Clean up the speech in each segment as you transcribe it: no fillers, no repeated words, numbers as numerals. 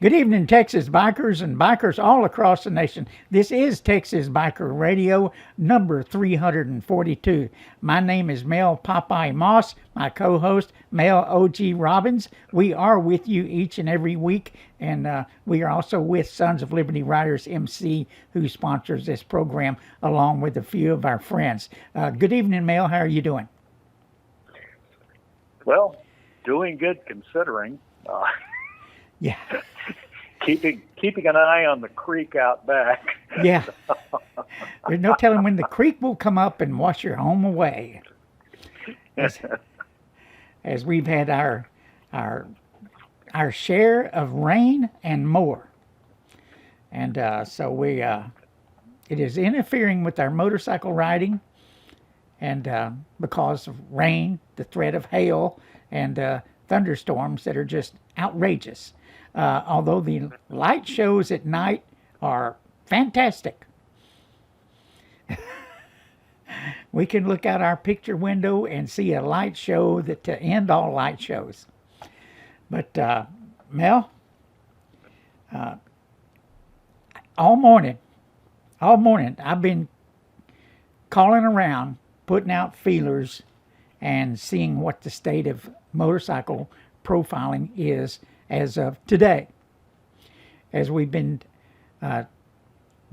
Good evening, Texas bikers and bikers all across the nation. This is Texas Biker Radio, number 342. My name is Mel Popeye Moss, my co-host, Mel O.G. Robbins. We are with you each and every week, and we are also with Sons of Liberty Riders MC, who sponsors this program, along with a few of our friends. Good evening, Mel. How are you doing? Well, doing good considering. Yeah. Keeping an eye on the creek out back. Yeah. There's no telling when the creek will come up and wash your home away. As we've had our share of rain and more. And so it is interfering with our motorcycle riding, and because of rain, the threat of hail, and thunderstorms that are just outrageous. Although the light shows at night are fantastic. We can look out our picture window and see a light show that to end all light shows. But Mel, all morning I've been calling around, putting out feelers, and seeing what the state of motorcycle profiling is as of today. As we've been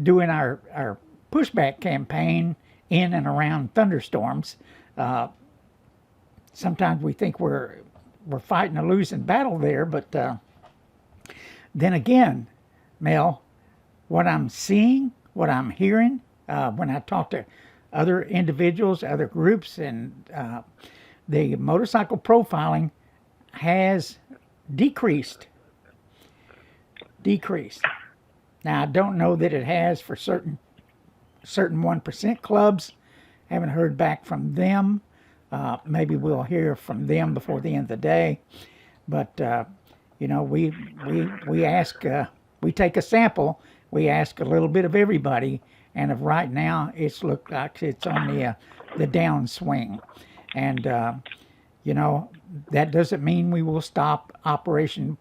doing our pushback campaign in and around thunderstorms, sometimes we think we're fighting a losing battle there, but then again, Mel, what I'm seeing, what I'm hearing, when I talk to other individuals, other groups, and the motorcycle profiling has decreased. Now, I don't know that it has for certain 1% clubs. Haven't heard back from them. Maybe we'll hear from them before the end of the day. But we ask, we take a sample. We ask a little bit of everybody, and of right now, it's looked like it's on the downswing. And that doesn't mean we will stop Operation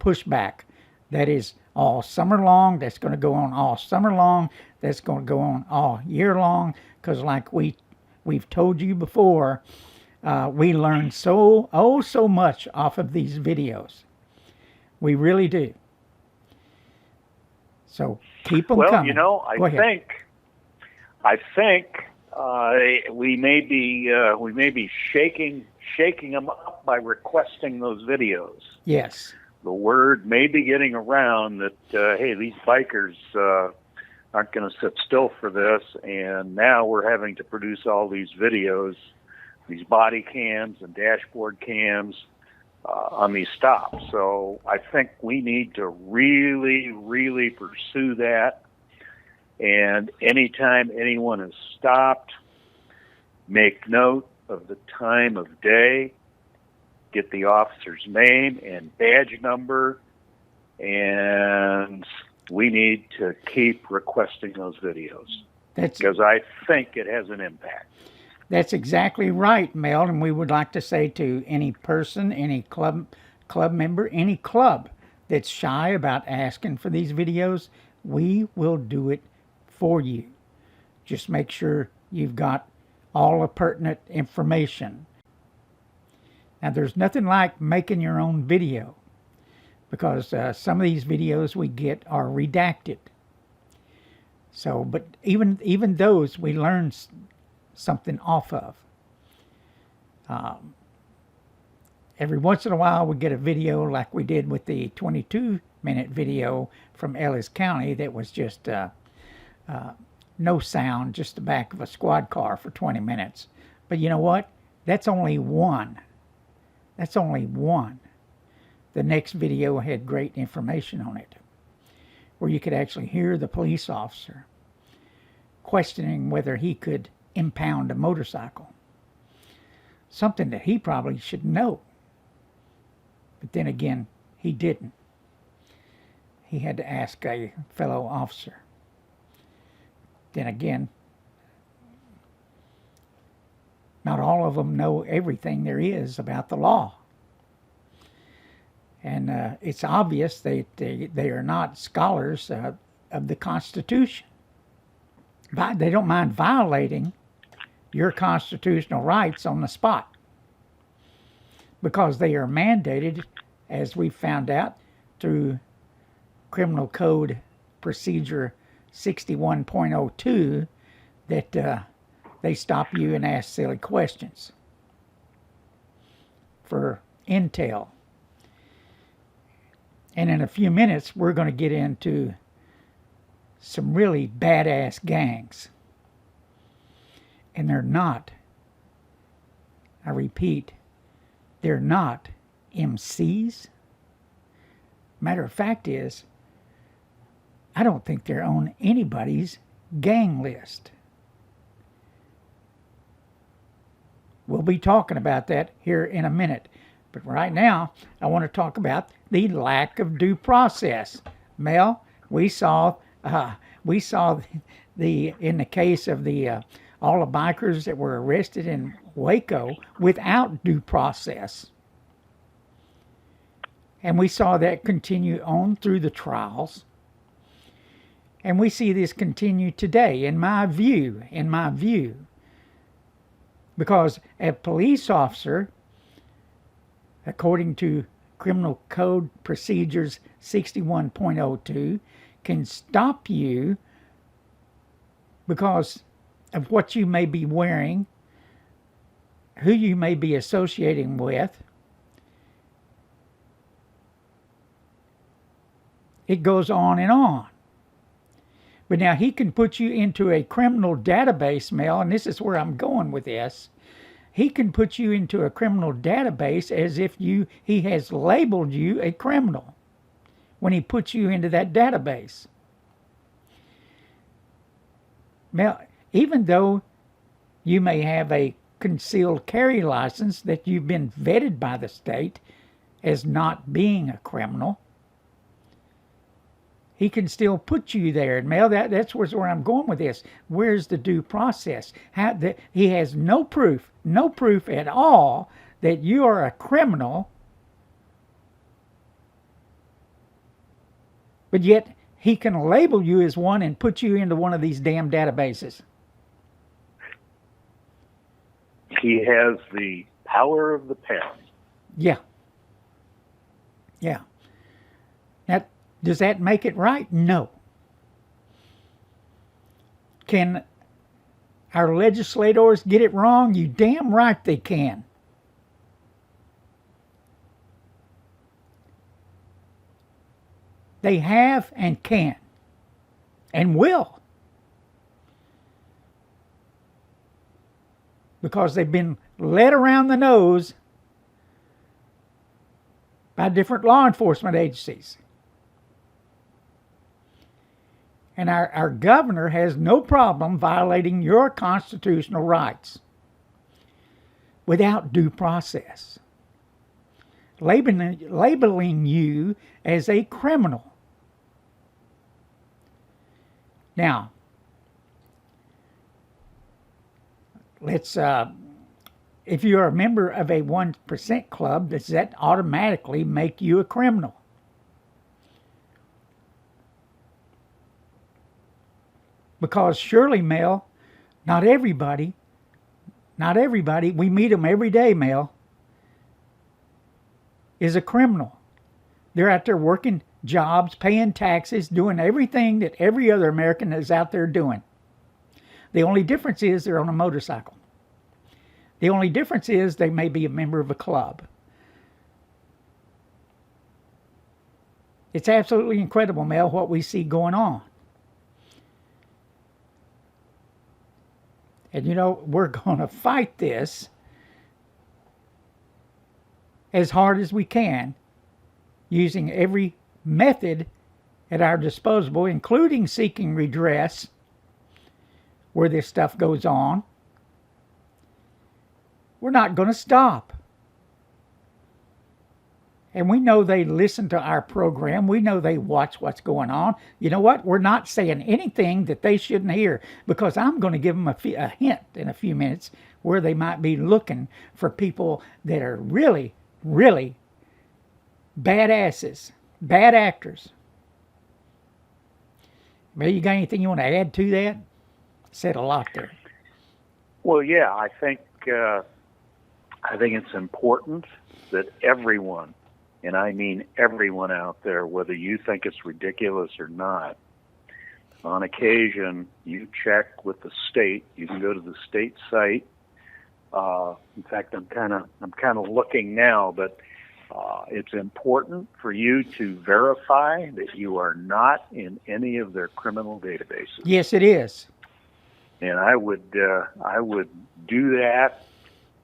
Pushback. That is all summer long. That's going to go on all summer long. That's going to go on all year long. Because like we've told you before, we learn so much off of these videos. We really do. So keep them coming. Well, I think we may be shaking them up by requesting those videos. Yes. The word may be getting around that, hey, these bikers aren't going to sit still for this, and now we're having to produce all these videos, these body cams and dashboard cams on these stops. So I think we need to really, really pursue that. And anytime anyone is stopped, make note of the time of day, get the officer's name and badge number, and we need to keep requesting those videos because I think it has an impact. That's exactly right, Mel, and we would like to say to any person, any club member, any club that's shy about asking for these videos, we will do it for you. Just make sure you've got all the pertinent information. Now, there's nothing like making your own video, because some of these videos we get are redacted. So, but even those we learn something off of. Every once in a while we get a video like we did with the 22-minute video from Ellis County that was just no sound, just the back of a squad car for 20 minutes. But you know what? That's only one. The next video had great information on it, where you could actually hear the police officer questioning whether he could impound a motorcycle. Something that he probably should know. But then again, he didn't. He had to ask a fellow officer. Then again, not all of them know everything there is about the law. And it's obvious they are not scholars of the Constitution. But they don't mind violating your constitutional rights on the spot because they are mandated, as we found out, through Criminal Code Procedure 61.02 that they stop you and ask silly questions for intel. And in a few minutes, we're going to get into some really badass gangs. And they're not, I repeat, they're not MCs. Matter of fact is, I don't think they're on anybody's gang list. We'll be talking about that here in a minute. But right now, I want to talk about the lack of due process. Mel, we saw the in the case of the all the bikers that were arrested in Waco without due process. And we saw that continue on through the trials. And we see this continue today, in my view. Because a police officer, according to Criminal Code Procedures 61.02, can stop you because of what you may be wearing, who you may be associating with. It goes on and on. But now he can put you into a criminal database, Mel, and this is where I'm going with this. He can put you into a criminal database as if he has labeled you a criminal when he puts you into that database. Mel, even though you may have a concealed carry license that you've been vetted by the state as not being a criminal, he can still put you there. And Mel, that's where I'm going with this. Where's the due process? He has no proof at all that you are a criminal, but yet he can label you as one and put you into one of these damn databases. He has the power of the pen. Yeah. Now, does that make it right? No. Can our legislators get it wrong? You damn right they can. They have and can and will. Because they've been led around the nose by different law enforcement agencies. And our governor has no problem violating your constitutional rights without due process. Labeling you as a criminal. Now, let's, if you're a member of a 1% club, does that automatically make you a criminal? Because surely, Mel, not everybody, we meet them every day, Mel, is a criminal. They're out there working jobs, paying taxes, doing everything that every other American is out there doing. The only difference is they're on a motorcycle. The only difference is they may be a member of a club. It's absolutely incredible, Mel, what we see going on. And you know, we're going to fight this as hard as we can, using every method at our disposal, including seeking redress where this stuff goes on. We're not going to stop. And we know they listen to our program. We know they watch what's going on. You know what? We're not saying anything that they shouldn't hear, because I'm going to give them a hint in a few minutes where they might be looking for people that are really, really badasses, bad actors. Well, you got anything you want to add to that? Said a lot there. Well, yeah, I think it's important that everyone, and I mean everyone out there, whether you think it's ridiculous or not, on occasion you check with the state. You can go to the state site. In fact, I'm kind of looking now, but it's important for you to verify that you are not in any of their criminal databases. Yes, it is. And I would do that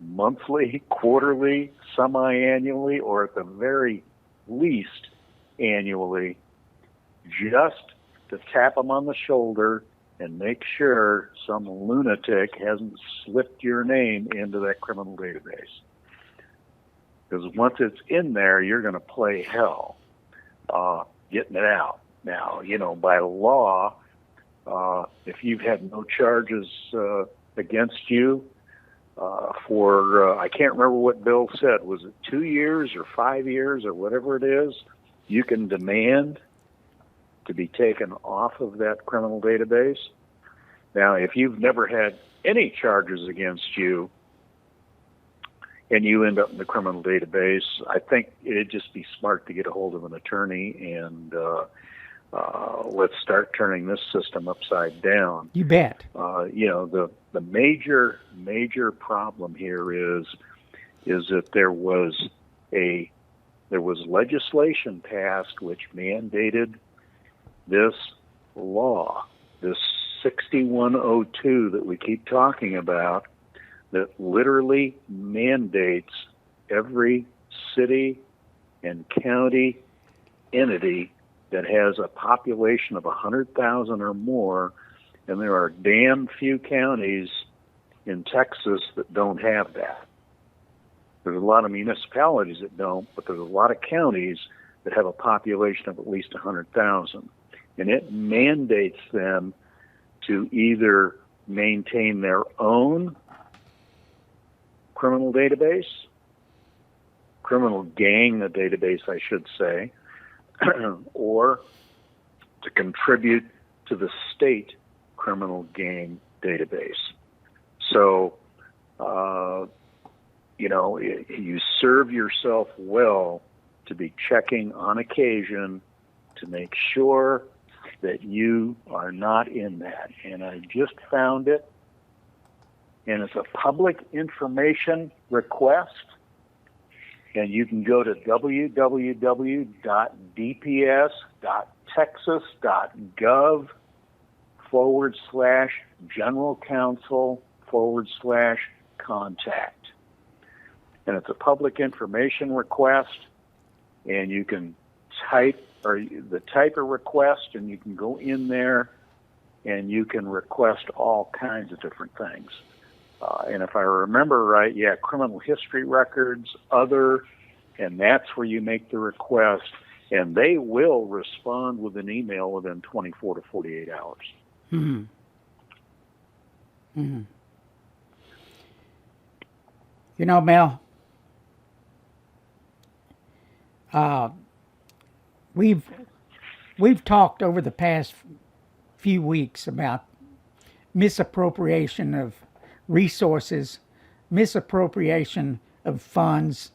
monthly, quarterly, semi-annually, or at the very least annually, just to tap them on the shoulder and make sure some lunatic hasn't slipped your name into that criminal database. Because once it's in there, you're going to play hell getting it out. Now, by law, if you've had no charges against you for, I can't remember what Bill said, was it 2 years or 5 years or whatever it is, you can demand to be taken off of that criminal database. Now, if you've never had any charges against you and you end up in the criminal database, I think it'd just be smart to get a hold of an attorney and let's start turning this system upside down. You bet. The major problem here is that there was legislation passed which mandated this law, this 6102 that we keep talking about, that literally mandates every city and county entity that has a population of 100,000 or more, and there are damn few counties in Texas that don't have that. There's a lot of municipalities that don't, but there's a lot of counties that have a population of at least 100,000. And it mandates them to either maintain their own criminal database, criminal gang database, I should say, or to contribute to the state criminal gang database. So, you serve yourself well to be checking on occasion to make sure that you are not in that. And I just found it, and it's a public information request. And you can go to www.dps.texas.gov/general counsel/contact. And it's a public information request, and you can type a request, and you can go in there and you can request all kinds of different things. And if I remember right, criminal history records, and that's where you make the request, and they will respond with an email within 24 to 48 hours. Mm-hmm. Mm-hmm. Mel, we've talked over the past few weeks about misappropriation of resources, misappropriation of funds,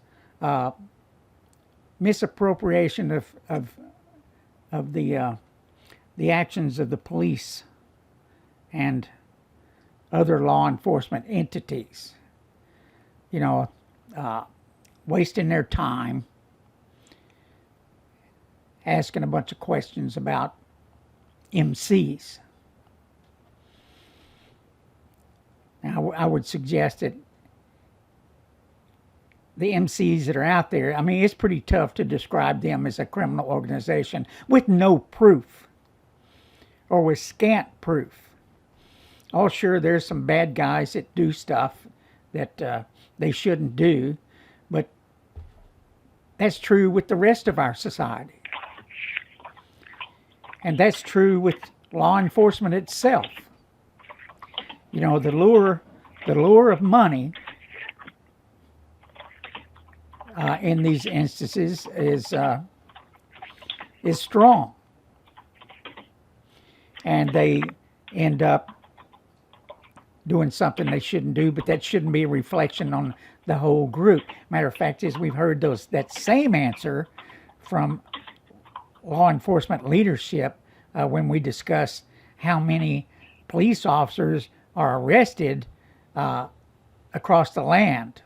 misappropriation of the actions of the police and other law enforcement entities. Wasting their time, asking a bunch of questions about MCs. Now, I would suggest that the MCs that are out there, it's pretty tough to describe them as a criminal organization with no proof or with scant proof. Oh, sure, there's some bad guys that do stuff that they shouldn't do, but that's true with the rest of our society. And that's true with law enforcement itself. The lure of money in these instances is strong, and they end up doing something they shouldn't do, but that shouldn't be a reflection on the whole group. Matter of fact, is we've heard that same answer from law enforcement leadership when we discuss how many police officers are arrested across the land,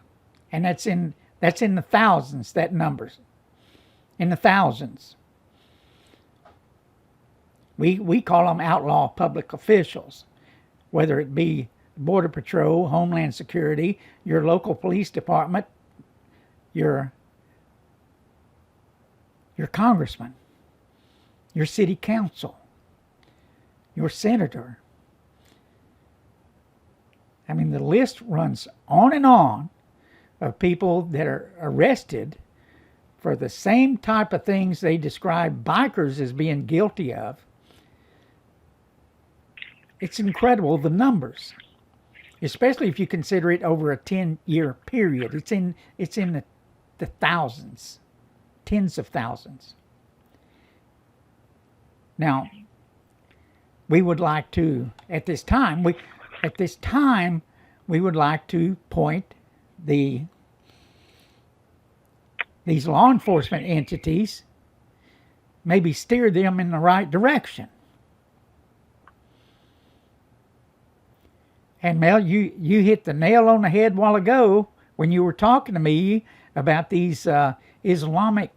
and that's in the thousands. That numbers in the thousands. We call them outlaw public officials, whether it be Border Patrol, Homeland Security, your local police department, your congressman, your city council, your senator. I mean, the list runs on and on of people that are arrested for the same type of things they describe bikers as being guilty of. It's incredible, the numbers, especially if you consider it over a 10-year period. It's in the thousands, tens of thousands. Now, we would like to, at this time, we would like to point these law enforcement entities, maybe steer them in the right direction. And Mel, you hit the nail on the head a while ago when you were talking to me about these Islamic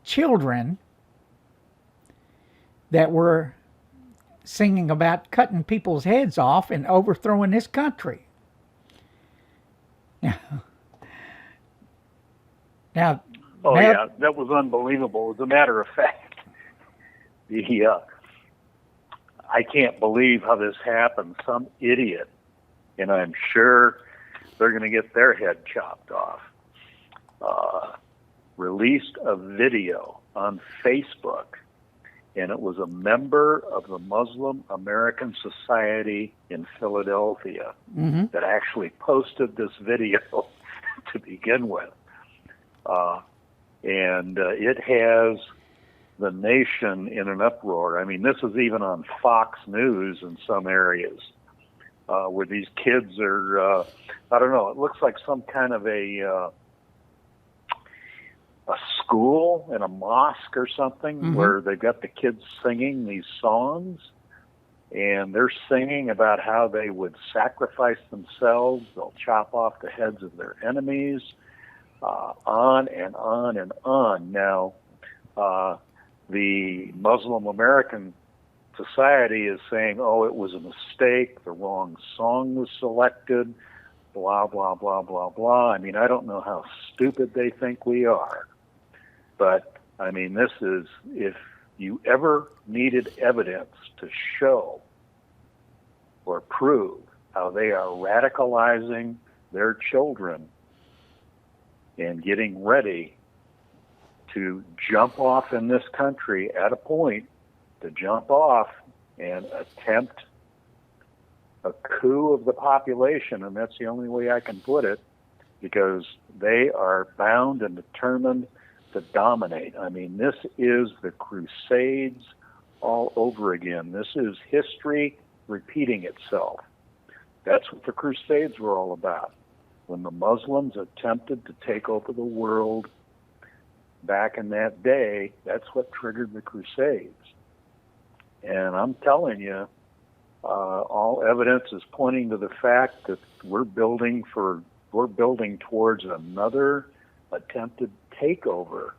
children that were singing about cutting people's heads off and overthrowing this country. Now, oh yeah, that was unbelievable. As a matter of fact, I can't believe how this happened. Some idiot, and I'm sure they're going to get their head chopped off, released a video on Facebook, and it was a member of the Muslim American Society in Philadelphia that actually posted this video to begin with. And it has the nation in an uproar. I mean, this is even on Fox News in some areas, where these kids are, I don't know, it looks like some kind of a school in a mosque or something, where they've got the kids singing these songs, and they're singing about how they would sacrifice themselves. They'll chop off the heads of their enemies, on and on and on. Now, the Muslim American Society is saying, oh, it was a mistake, the wrong song was selected, blah, blah, blah, blah, blah. I mean, I don't know how stupid they think we are. But, I mean, this is, if you ever needed evidence to show or prove how they are radicalizing their children and getting ready to jump off in this country at a point, to jump off and attempt a coup of the population, and that's the only way I can put it, because they are bound and determined to dominate. I mean, this is the Crusades all over again. This is history repeating itself. That's what the Crusades were all about. When the Muslims attempted to take over the world back in that day, that's what triggered the Crusades. And I'm telling you, all evidence is pointing to the fact that we're building towards another attempted takeover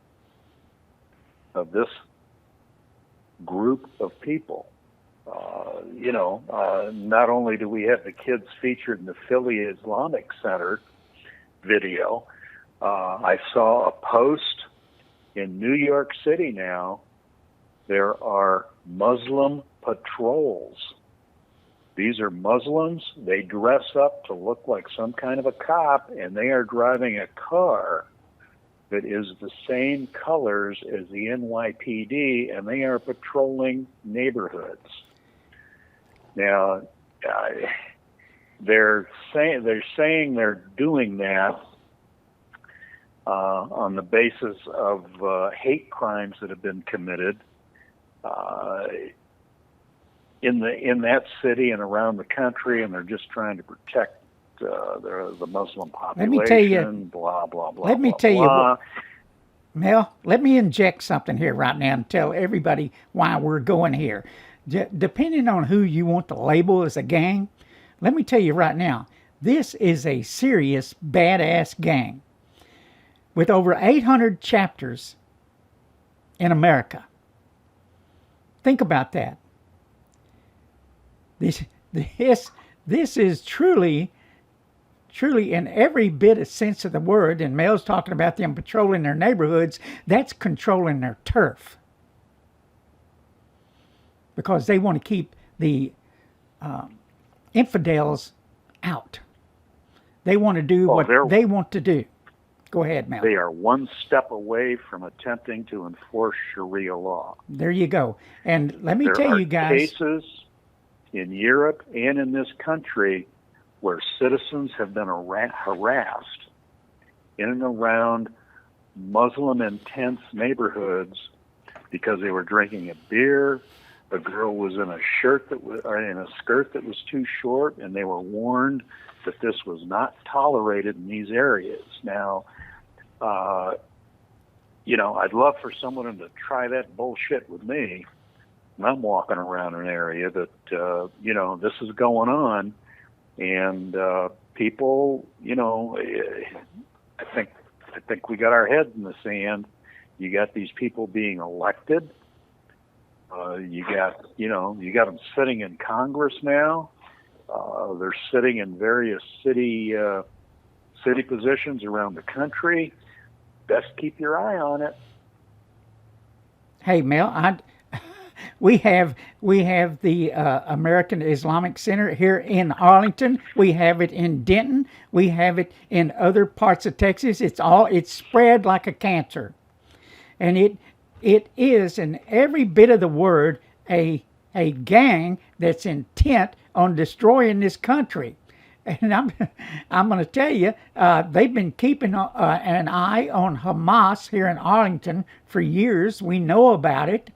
of this group of people. Not only do we have the kids featured in the Philly Islamic Center video, I saw a post in New York City now. There are Muslim patrols. These are Muslims. They dress up to look like some kind of a cop, and they are driving a car that is the same colors as the NYPD, and they are patrolling neighborhoods. Now, they're saying they're doing that on the basis of hate crimes that have been committed in that city and around the country, and they're just trying to protect the Muslim population. Let me tell you. Blah blah blah. Let me blah, tell blah. you. Mel, let me inject something here right now and tell everybody why we're going here. Depending on who you want to label as a gang, let me tell you right now, this is a serious badass gang with over 800 chapters in America. Think about that. This is truly in every bit of sense of the word, and Mel's talking about them patrolling their neighborhoods, that's controlling their turf. Because they want to keep the infidels out. They want to do what they want to do. Go ahead, Mel. They are one step away from attempting to enforce Sharia law. There you go. And let me tell you guys. There are cases in Europe and in this country where citizens have been harassed in and around Muslim intense neighborhoods because they were drinking a beer. A girl was in a skirt that was too short, and they were warned that this was not tolerated in these areas. Now, I'd love for someone to try that bullshit with me. And I'm walking around an area that this is going on. And people, I think we got our heads in the sand. You got these people being elected. You got them sitting in Congress now. They're sitting in various city positions around the country. Best keep your eye on it. Hey, Mel, we have the American Islamic Center here in Arlington. We have it in Denton. We have it in other parts of Texas. It's spread like a cancer, and it is in every bit of the word a gang that's intent on destroying this country. And I'm going to tell you, they've been keeping an eye on Hamas here in Arlington for years. We know about it.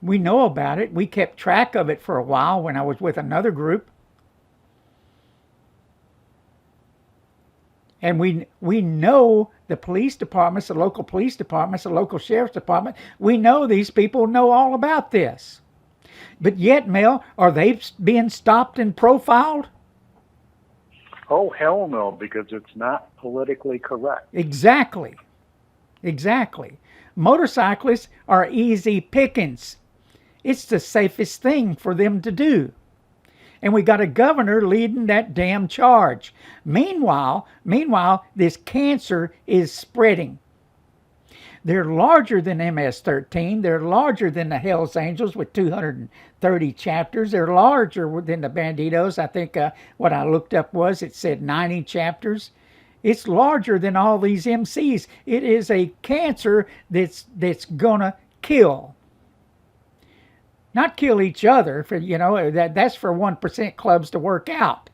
We kept track of it for a while when I was with another group. And we know the police departments, the local police departments, the local sheriff's department, we know these people know all about this. But yet, Mel, are they being stopped and profiled? Oh, hell no, because it's not politically correct. Exactly. Motorcyclists are easy pickings. It's the safest thing for them to do. And we got a governor leading that damn charge. Meanwhile, this cancer is spreading. They're larger than MS-13. They're larger than the Hells Angels with 230 chapters. They're larger than the Banditos. I think what I looked up it said 90 chapters. It's larger than all these MCs. It is a cancer that's gonna kill. Not kill each other, that's for 1% clubs to work out.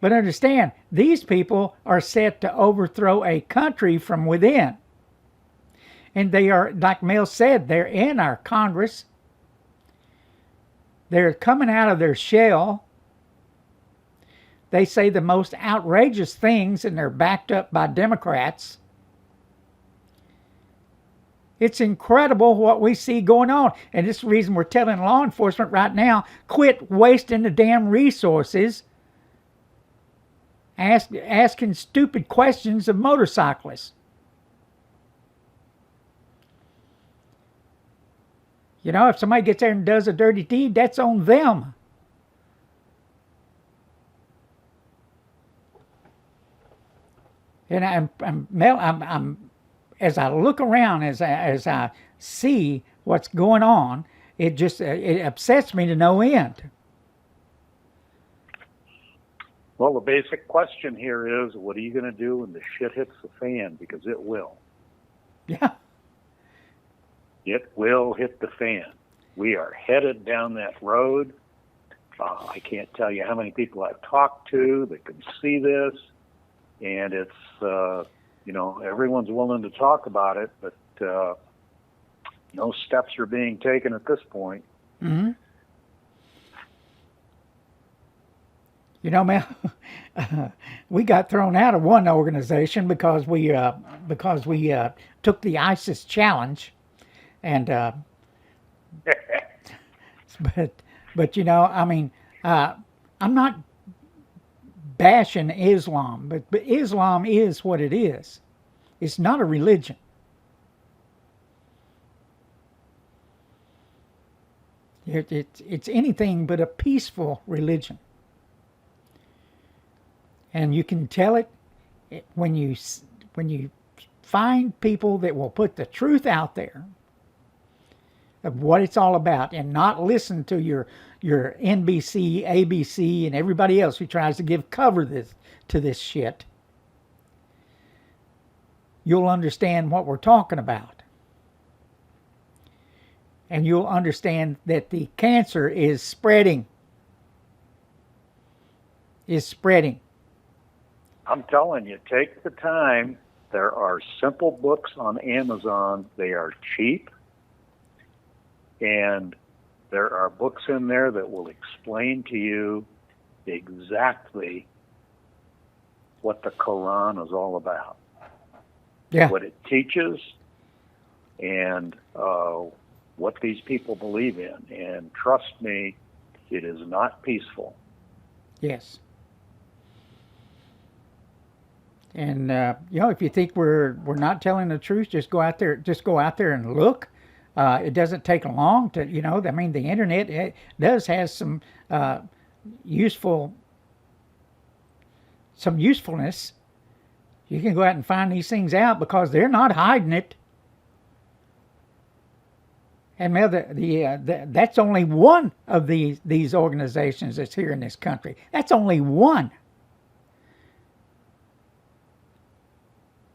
But understand, these people are set to overthrow a country from within. And they are, like Mel said, they're in our Congress. They're coming out of their shell. They say the most outrageous things, and they're backed up by Democrats. It's incredible what we see going on. And this is the reason we're telling law enforcement right now, quit wasting the damn resources asking stupid questions of motorcyclists. If somebody gets there and does a dirty deed, that's on them. And I'm as I look around, as I see what's going on, it upsets me to no end. Well, the basic question here is, what are you going to do when the shit hits the fan? Because it will. Yeah. It will hit the fan. We are headed down that road. I can't tell you how many people I've talked to that can see this. and it's everyone's willing to talk about it, but no steps are being taken at this point. Mm-hmm. Mel, we got thrown out of one organization because we took the ISIS challenge, and but I'm not bashing Islam, but Islam is what it is. It's not a religion. It's anything but a peaceful religion. And you can tell it when you find people that will put the truth out there of what it's all about, and not listen to your NBC, ABC, and everybody else who tries to give cover to this shit. You'll understand what we're talking about. And you'll understand that the cancer is spreading. I'm telling you, take the time. There are simple books on Amazon. They are cheap. And there are books in there that will explain to you exactly what the Quran is all about. Yeah. What it teaches, and what these people believe in. And trust me, it is not peaceful. Yes. And if you think we're not telling the truth, just go out there and look. It doesn't take long to, the internet does have some usefulness. You can go out and find these things out because they're not hiding it. And that's only one of these organizations that's here in this country. That's only one.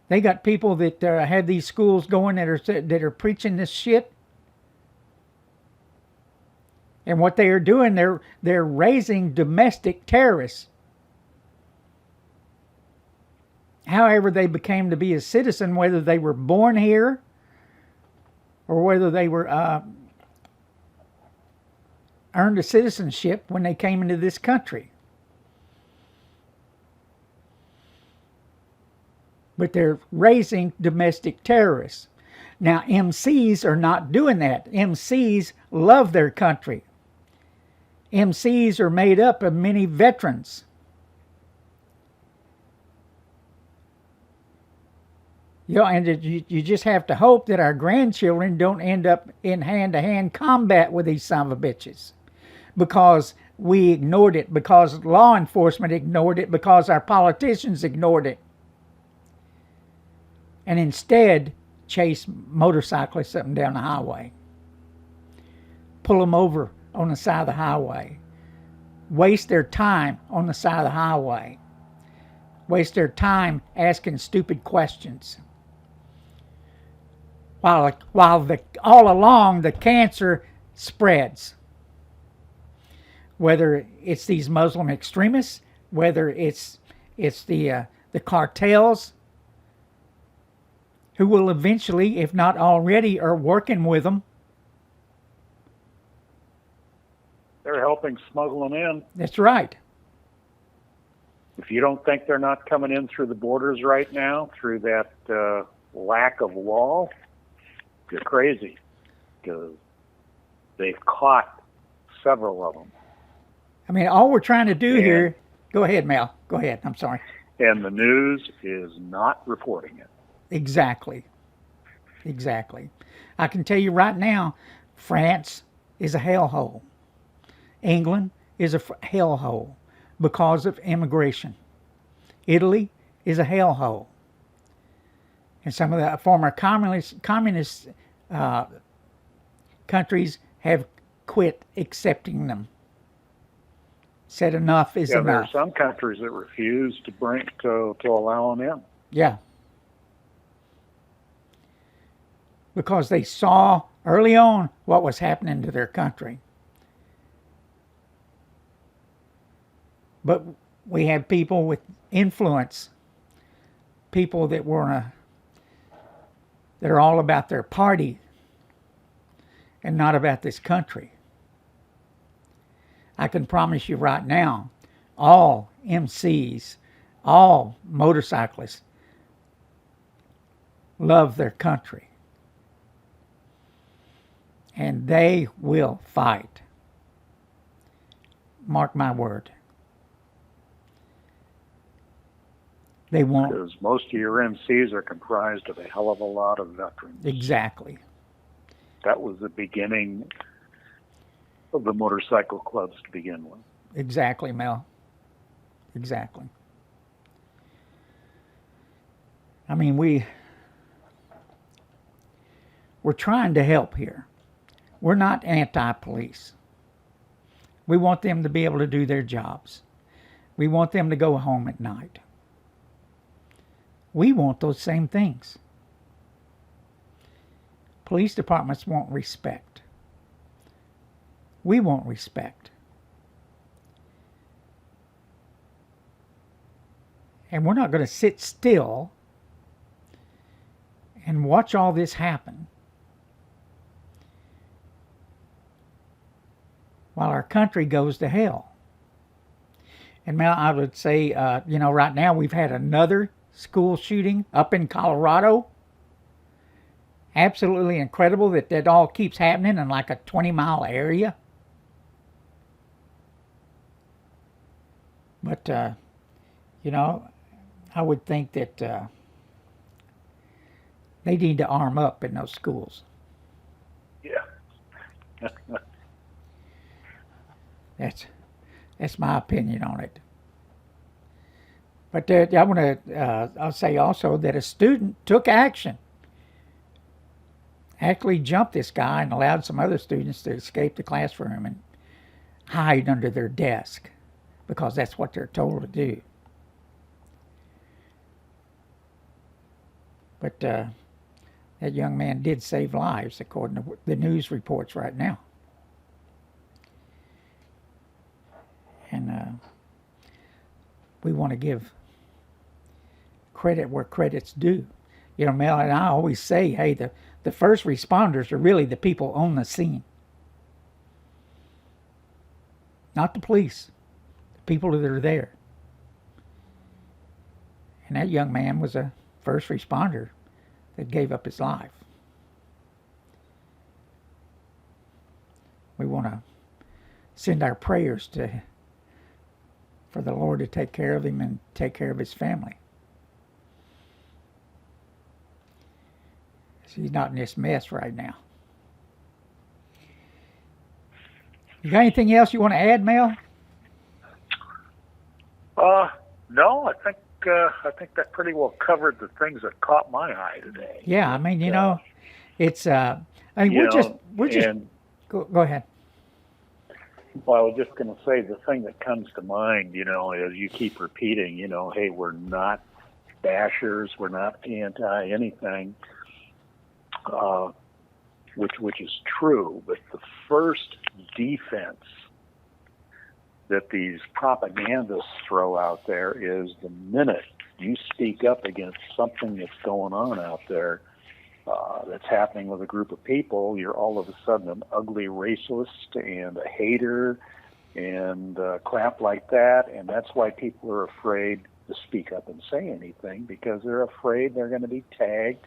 They got people that have these schools going that are preaching this shit. And what they are doing, they're raising domestic terrorists. However they became to be a citizen, whether they were born here or whether they were earned a citizenship when they came into this country. But they're raising domestic terrorists. Now, MCs are not doing that. MCs love their country. MCs are made up of many veterans. And you just have to hope that our grandchildren don't end up in hand-to-hand combat with these son of a bitches. Because we ignored it, because law enforcement ignored it, because our politicians ignored it. And instead chase motorcyclists up and down the highway. Pull them over on the side of the highway. Waste their time on the side of the highway. Waste their time asking stupid questions. While all along the cancer spreads. Whether it's these Muslim extremists, whether it's the cartels, who will eventually, if not already, are working with them. They're helping smuggle them in. That's right. If you don't think they're not coming in through the borders right now, through that lack of law, you're crazy. Because they've caught several of them. All we're trying to do here... Go ahead, Mel. Go ahead. I'm sorry. And the news is not reporting it. Exactly. I can tell you right now, France is a hellhole. England is a hellhole because of immigration. Italy is a hellhole. And some of the former communist countries have quit accepting them. Said enough is enough. There are some countries that refuse to allow them in. Yeah. Because they saw early on what was happening to their country. But we have people with influence people that that are all about their party and not about this country. I can promise you right now, all MCs, all motorcyclists love their country. And they will fight. Mark my word. They won't. Because most of your MCs are comprised of a hell of a lot of veterans. Exactly. That was the beginning of the motorcycle clubs to begin with. Exactly, Mel. Exactly. I mean, we're trying to help here. We're not anti-police. We want them to be able to do their jobs. We want them to go home at night. We want those same things. Police departments want respect. We want respect. And we're not going to sit still and watch all this happen while our country goes to hell. And Mel, I would say, right now we've had another school shooting up in Colorado. Absolutely incredible that all keeps happening in like a 20-mile area. But, I would think that they need to arm up in those schools. Yeah. That's my opinion on it. But I'll say also that a student took action. Actually jumped this guy and allowed some other students to escape the classroom and hide under their desk because that's what they're told to do. But that young man did save lives, according to the news reports right now. And we want to give credit where credit's due. Mel and I always say, hey, the first responders are really the people on the scene. Not the police. The people that are there. And that young man was a first responder that gave up his life. We want to send our prayers for the Lord to take care of him and take care of his family. He's not in this mess right now. You got anything else you want to add, Mel? No, I think that pretty well covered the things that caught my eye today. Yeah, I mean, it's we're just go ahead. Well, I was just going to say the thing that comes to mind, as you keep repeating, hey, we're not bashers, we're not anti anything. Which is true, but the first defense that these propagandists throw out there is the minute you speak up against something that's going on out there that's happening with a group of people, you're all of a sudden an ugly racist and a hater and crap like that, and that's why people are afraid to speak up and say anything, because they're afraid they're going to be tagged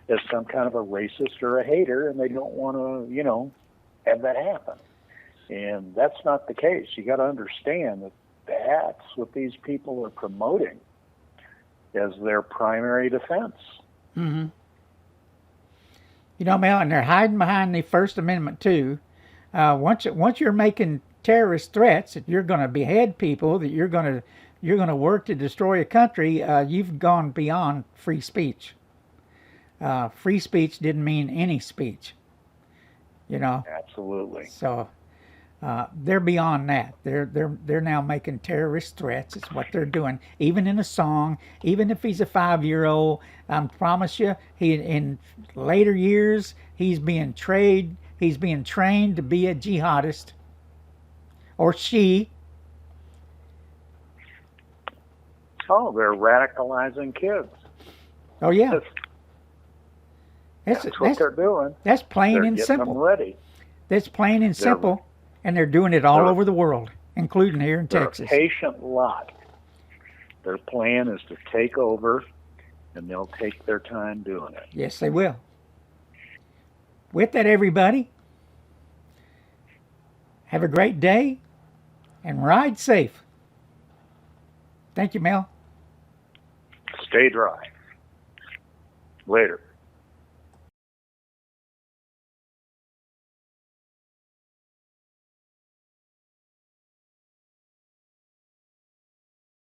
as some kind of a racist or a hater, and they don't want to, have that happen. And that's not the case. You got to understand that that's what these people are promoting as their primary defense. Mm-hmm. Mel, and they're hiding behind the First Amendment too. Once you're making terrorist threats that you're going to behead people, that you're going to work to destroy a country, you've gone beyond free speech. Free speech didn't mean any speech, Absolutely. So they're beyond that. They're now making terrorist threats. It's what they're doing. Even in a song, even if he's a 5-year-old, I promise you, in later years he's being trained to be a jihadist, or she. Oh, they're radicalizing kids. Oh yeah, That's what they're doing. That's plain They're and getting them simple. ready. That's plain and simple, and they're doing it all they're- over the world, including here in They're Texas. a patient lot. Their plan is to take over, and they'll take their time doing it. Yes, they will. With that, everybody, have a great day and ride safe. Thank you, Mel. Stay dry. Later.